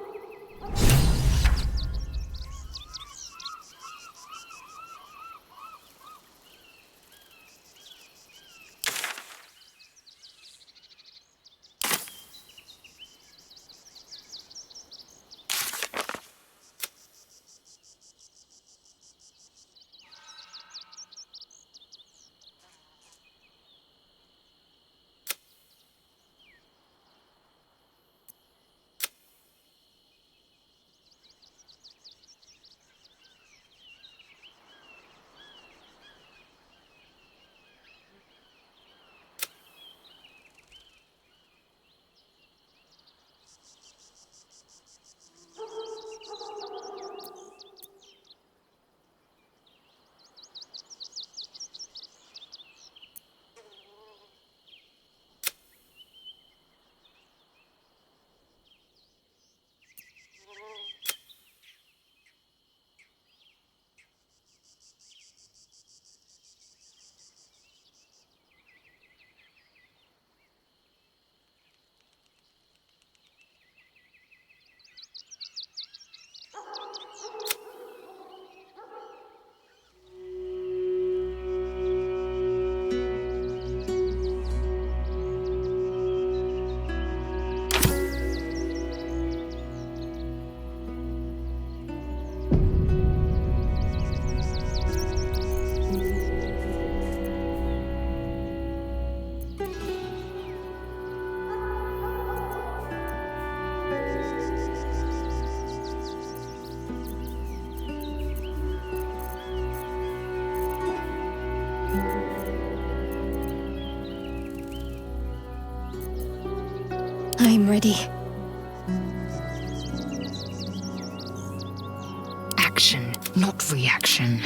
I'm ready. Action, not reaction.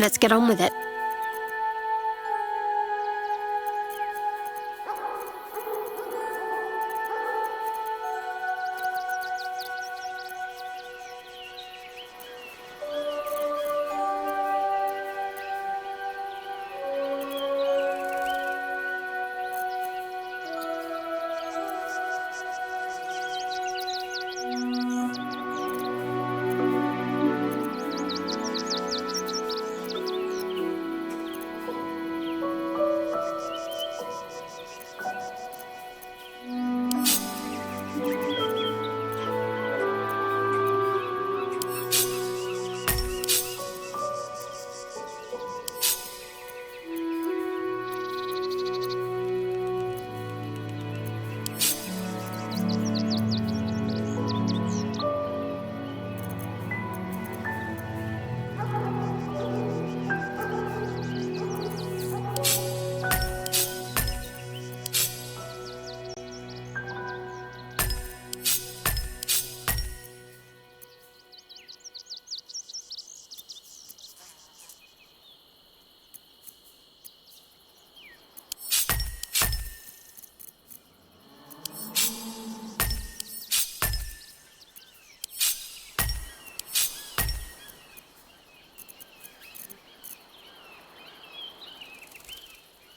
Let's get on with it.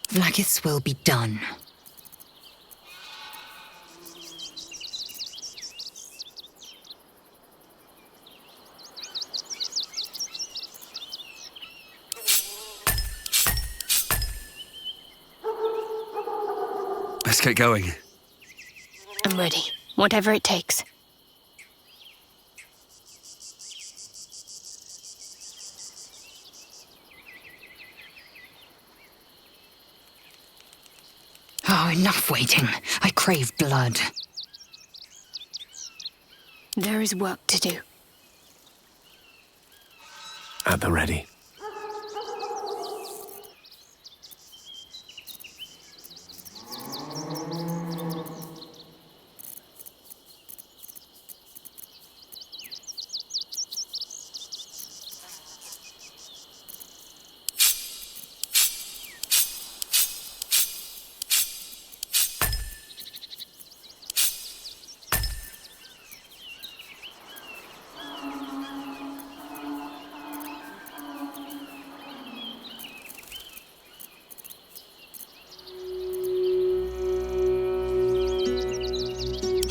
Vlaakith's will be done. Let's get going. I'm ready. Whatever it takes. Oh, enough waiting. I crave blood. There is work to do. At the ready.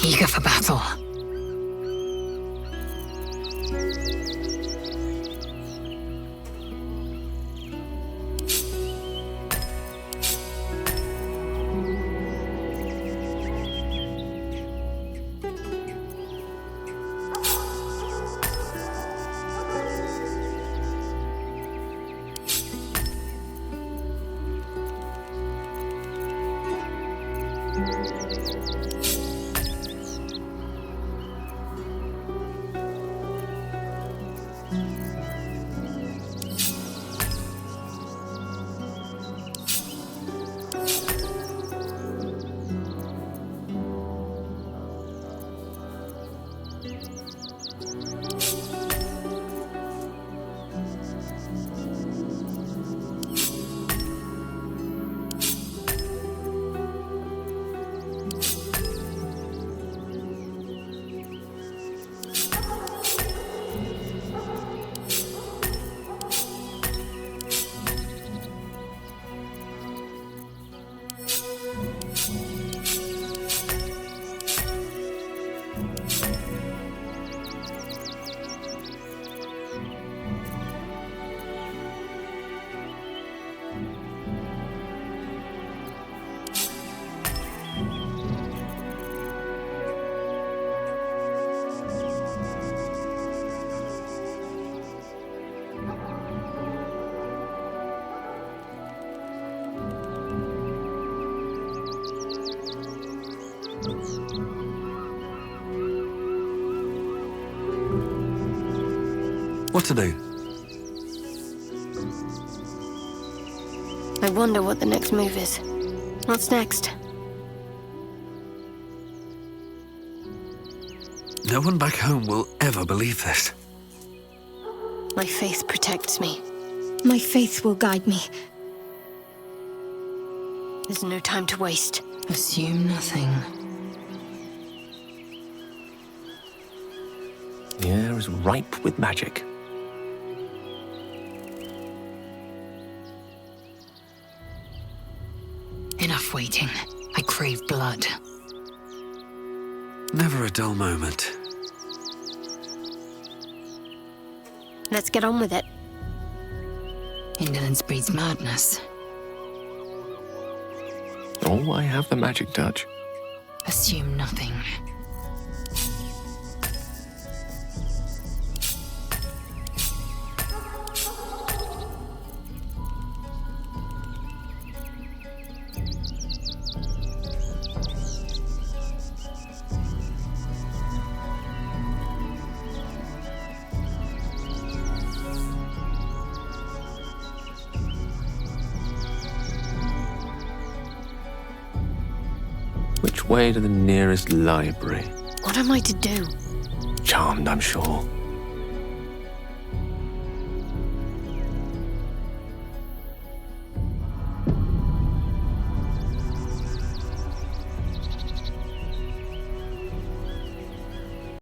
Eager for battle. What to do? I wonder what the next move is. What's next? No one back home will ever believe this. My faith protects me. My faith will guide me. There's no time to waste. Assume nothing. The air is ripe with magic. Enough waiting. I crave blood. Never a dull moment. Let's get on with it. Indolence breeds madness. Oh, I have the magic touch. Assume nothing. Which way to the nearest library? What am I to do? Charmed, I'm sure.